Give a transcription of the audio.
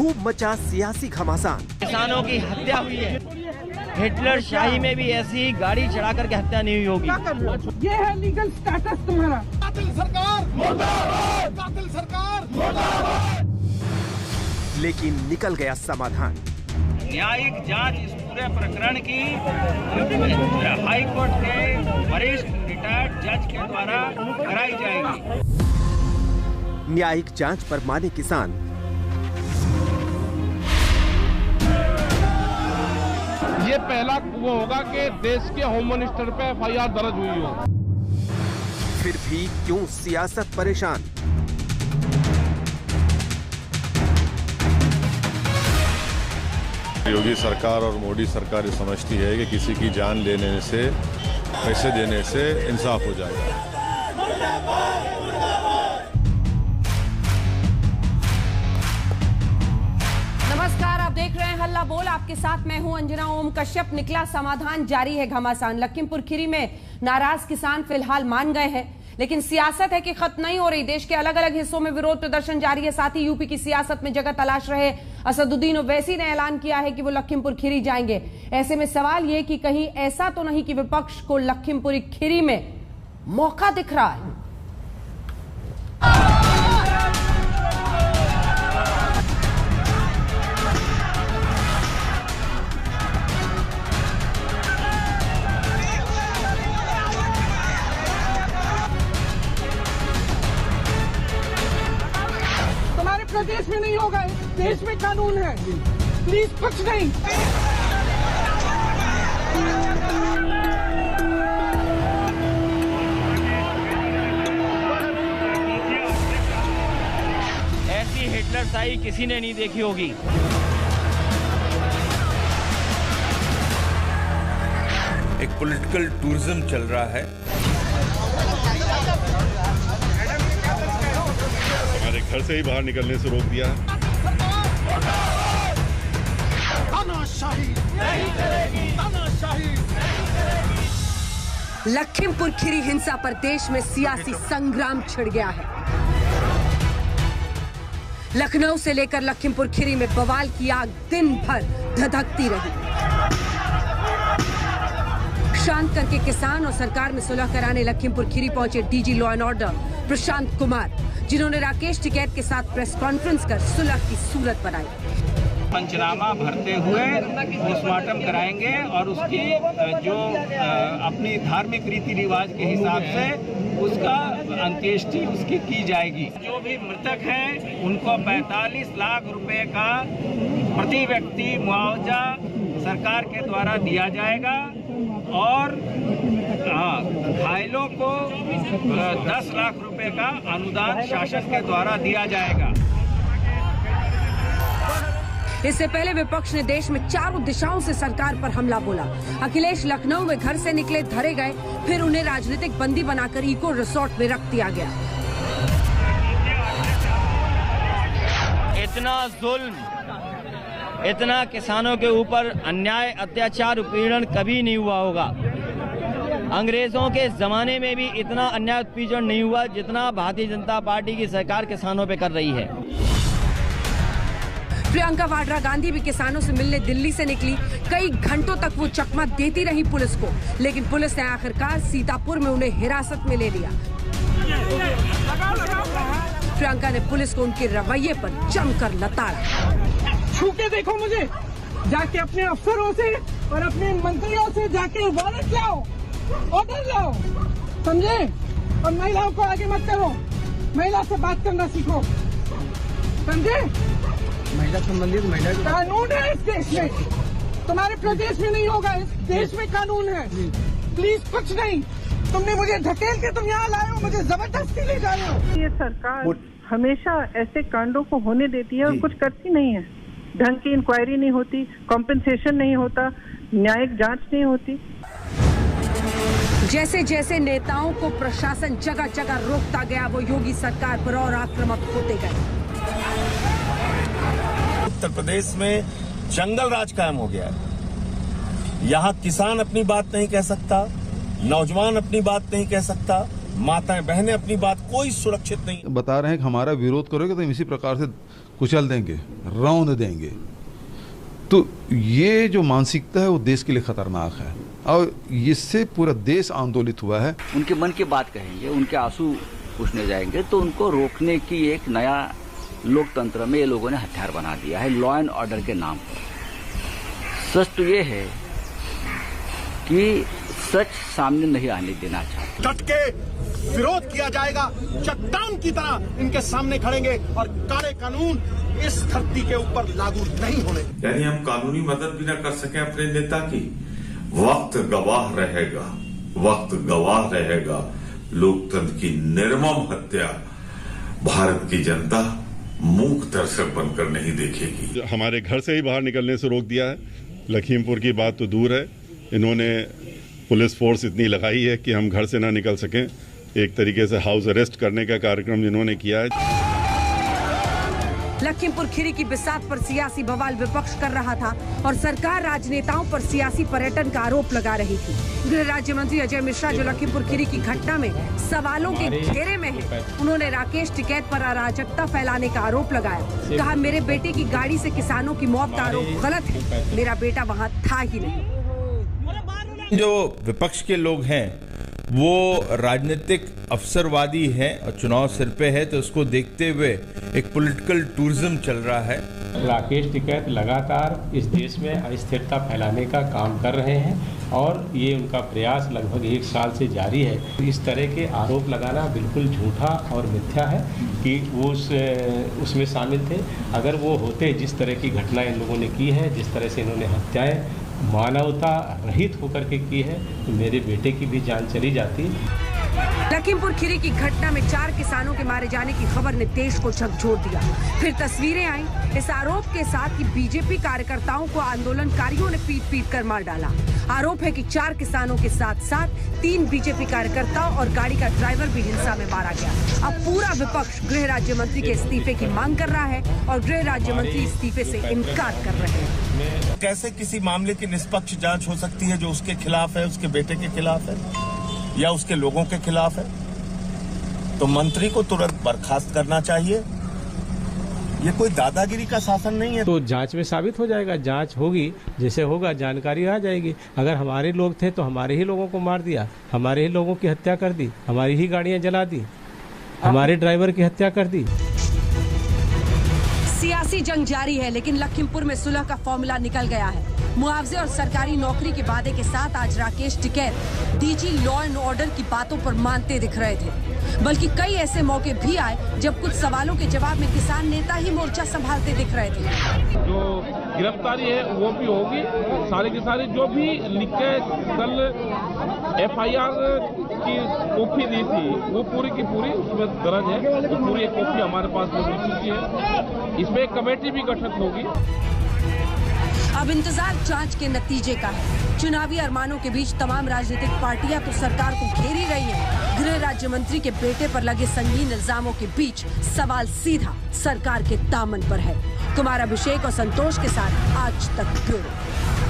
खूब मचा सियासी घमासान। किसानों की हत्या हुई है, हिटलर शाही में भी ऐसी गाड़ी चढ़ा करके हत्या नहीं हुई होगी। ये है लीगल स्टेटस तुम्हारा। कातिल सरकार मुर्दाबाद, कातिल सरकार मुर्दाबाद। लेकिन निकल गया समाधान। न्यायिक जांच इस पूरे प्रकरण की हाई कोर्ट के वरिष्ठ रिटायर्ड जज के द्वारा कराई जाएगी। न्यायिक जांच पर माने किसान। ये पहला वो होगा कि देश के होम मिनिस्टर पे एफआईआर दर्ज हुई हो। फिर भी क्यों सियासत परेशान? योगी सरकार और मोदी सरकार ये समझती है कि किसी की जान लेने से, पैसे देने से इंसाफ हो जाएगा। नमस्कार, आप देख रहे हैं हल्ला बोल। आपके साथ मैं हूं अंजना ओम कश्यप। निकला समाधान, जारी है घमासान। लखीमपुर खीरी में नाराज किसान फिलहाल मान गए हैं, लेकिन सियासत है कि खत्म नहीं हो रही। देश के अलग अलग हिस्सों में विरोध प्रदर्शन जारी है। साथ ही यूपी की सियासत में जगह तलाश रहे असदुद्दीन ओवैसी ने ऐलान किया है कि वो लखीमपुर खीरी जाएंगे। ऐसे में सवाल ये कि कहीं ऐसा तो नहीं कि विपक्ष को लखीमपुर खीरी में मौका दिख रहा है। प्रदेश में नहीं होगा, देश में कानून है। प्लीज कुछ नहीं। ऐसी हिटलर शाही किसी ने नहीं देखी होगी। एक पॉलिटिकल टूरिज्म चल रहा है। घर से ही बाहर निकलने से रोक दिया है। लखीमपुर खीरी हिंसा पर देश में सियासी संग्राम छिड़ गया है। लखनऊ से लेकर लखीमपुर खीरी में बवाल की आग दिन भर धधकती रही। शांत करके किसान और सरकार में सुलह कराने लखीमपुर खीरी पहुंचे DG law and order Prashant Kumar, जिन्होंने राकेश टिकैत के साथ प्रेस कॉन्फ्रेंस कर सुलह की सूरत बनाई। पंचनामा भरते हुए पोस्टमार्टम कराएंगे और उसकी जो अपनी धार्मिक रीति रिवाज के हिसाब से उसका अंत्येष्टि उसकी की जाएगी। जो भी मृतक हैं उनको 45 लाख रुपए का प्रति व्यक्ति मुआवजा सरकार के द्वारा दिया जाएगा और घायलों को 10 लाख रुपए का अनुदान शासन के द्वारा दिया जाएगा। इससे पहले विपक्ष ने देश में चारों दिशाओं से सरकार पर हमला बोला। अखिलेश लखनऊ में घर से निकले धरे गए, फिर उन्हें राजनीतिक बंदी बनाकर इको रिसोर्ट में रख दिया गया। इतना जुल्म, इतना किसानों के ऊपर अन्याय, अत्याचार, उत्पीड़न कभी नहीं हुआ होगा। अंग्रेजों के जमाने में भी इतना अन्याय उत्पीड़न नहीं हुआ जितना भारतीय जनता पार्टी की सरकार किसानों पे कर रही है। प्रियंका वाड्रा गांधी भी किसानों से मिलने दिल्ली से निकली। कई घंटों तक वो चकमा देती रही पुलिस को, लेकिन पुलिस ने आखिरकार सीतापुर में उन्हें हिरासत में ले लिया। प्रियंका ने पुलिस को उनके रवैये पर जमकर लताड़ा। छू के देखो मुझे, जाके अपने अफसरों से और अपने मंत्रियों से जाके वारंट लाओ, ऑर्डर लाओ, समझे? और महिलाओं को आगे मत करो, महिला से बात करना सीखो, समझे? महिला संबंधित महिला कानून है इस देश में, तुम्हारे प्रदेश में नहीं होगा, इस देश में कानून है। प्लीज कुछ नहीं। तुमने मुझे ढकेल के तुम यहाँ लाए हो, मुझे जबरदस्ती ले जा रहे हो। ये सरकार हमेशा ऐसे कांडों को होने देती है और कुछ करती नहीं है। ढंग की इंक्वायरी नहीं होती, कॉम्पेंसेशन नहीं होता, न्यायिक जांच नहीं होती। जैसे जैसे नेताओं को प्रशासन जगह जगह रोकता गया, वो योगी सरकार पर और आक्रामक होते गए। उत्तर प्रदेश में जंगल राज कायम हो गया है। यहाँ किसान अपनी बात नहीं कह सकता, नौजवान अपनी बात नहीं कह सकता, माताएं बहनें अपनी बात कोई सुरक्षित नहीं। बता रहे हैं कि हमारा विरोध करोगे तो हम इसी प्रकार से कुचल देंगे, रौंद देंगे। तो ये जो मानसिकता है वो देश के लिए खतरनाक है और इससे पूरा देश आंदोलित हुआ है। उनके मन की बात कहेंगे, उनके आंसू पूछने जाएंगे तो उनको रोकने की एक नया लोकतंत्र में ये लोगों ने हथियार बना दिया है लॉ एंड ऑर्डर के नाम पर। सच तो ये है कि सच सामने नहीं आने देना चाहते। डट के विरोध किया जाएगा, चट्टान की तरह इनके सामने खड़ेंगे और काले कानून इस धरती के ऊपर लागू नहीं होने। यानी हम कानूनी मदद भी न कर सके अपने नेता की। वक्त गवाह रहेगा, वक्त गवाह रहेगा। लोकतंत्र की निर्मम हत्या भारत की जनता मूक दर्शक बनकर नहीं देखेगी। हमारे घर से ही बाहर निकलने से रोक दिया है। लखीमपुर की बात तो दूर है, इन्होंने पुलिस फोर्स इतनी लगाई है कि हम घर से ना निकल सकें। एक तरीके से हाउस अरेस्ट करने का कार्यक्रम इन्होंने किया है। लखीमपुर खीरी की बिसात पर सियासी बवाल विपक्ष कर रहा था और सरकार राजनेताओं पर सियासी पर्यटन का आरोप लगा रही थी। गृह राज्य मंत्री अजय मिश्रा जो लखीमपुर खीरी की घटना में सवालों के घेरे में हैं, उन्होंने राकेश टिकैत पर अराजकता फैलाने का आरोप लगाया। कहा, मेरे बेटे की गाड़ी से किसानों की मौत का आरोप गलत है, मेरा बेटा वहाँ था ही नहीं। जो विपक्ष के लोग हैं वो राजनीतिक अवसरवादी हैं और चुनाव सिर पे है, तो उसको देखते हुए एक पॉलिटिकल टूरिज्म चल रहा है। राकेश टिकैत लगातार इस देश में अस्थिरता फैलाने का काम कर रहे हैं और ये उनका प्रयास लगभग 1 साल से जारी है। इस तरह के आरोप लगाना बिल्कुल झूठा और मिथ्या है कि वो उसमें शामिल थे। अगर वो होते, जिस तरह की घटना इन लोगों ने की है, जिस तरह से इन्होंने हत्याएं मानवता रहित होकर के की है, तो मेरे बेटे की भी जान चली जाती। लखीमपुर खीरी की घटना में 4 किसानों के मारे जाने की खबर ने देश को झकझोर दिया। फिर तस्वीरें आई इस आरोप के साथ कि बीजेपी कार्यकर्ताओं को आंदोलनकारियों ने पीट कर मार डाला। आरोप है कि 4 किसानों के साथ साथ 3 बीजेपी कार्यकर्ताओं और गाड़ी का ड्राइवर भी हिंसा में मारा गया। अब पूरा विपक्ष गृह राज्य मंत्री के इस्तीफे की मांग कर रहा है और गृह राज्य मंत्री इस्तीफे से इनकार कर रहे हैं। कैसे किसी मामले की निष्पक्ष जांच हो सकती है जो उसके खिलाफ है, उसके बेटे के खिलाफ है या उसके लोगों के खिलाफ है? तो मंत्री को तुरंत बर्खास्त करना चाहिए। ये कोई दादागिरी का शासन नहीं है। तो जांच में साबित हो जाएगा, जांच होगी, जैसे होगा जानकारी आ जाएगी। अगर हमारे लोग थे तो हमारे ही लोगों को मार दिया, हमारे ही लोगों की हत्या कर दी, हमारी ही गाड़ियां जला दी, हमारे ड्राइवर की हत्या कर दी। सियासी जंग जारी है, लेकिन लखीमपुर में सुलह का फॉर्मूला निकल गया है। मुआवजे और सरकारी नौकरी के वादे के साथ आज Rakesh Tikait DG law and order की बातों पर मानते दिख रहे थे। बल्कि कई ऐसे मौके भी आए जब कुछ सवालों के जवाब में किसान नेता ही मोर्चा संभालते दिख रहे थे। जो गिरफ्तारी है वो भी होगी, सारे के सारे जो भी लिख के कल FIR की कॉपी दी थी वो पूरी की पूरी उसमें दर्ज है। तो पूरी एक कॉपी हमारे पास में मिल चुकी है। इसमें एक कमेटी भी गठित होगी। अब इंतजार जांच के नतीजे का है। चुनावी अरमानों के बीच तमाम राजनीतिक पार्टियां तो सरकार को घेर ही रही हैं। गृह राज्य मंत्री के बेटे पर लगे संगीन इल्जामों के बीच सवाल सीधा सरकार के दामन पर है। कुमार अभिषेक और संतोष के साथ आज तक ब्यूरो।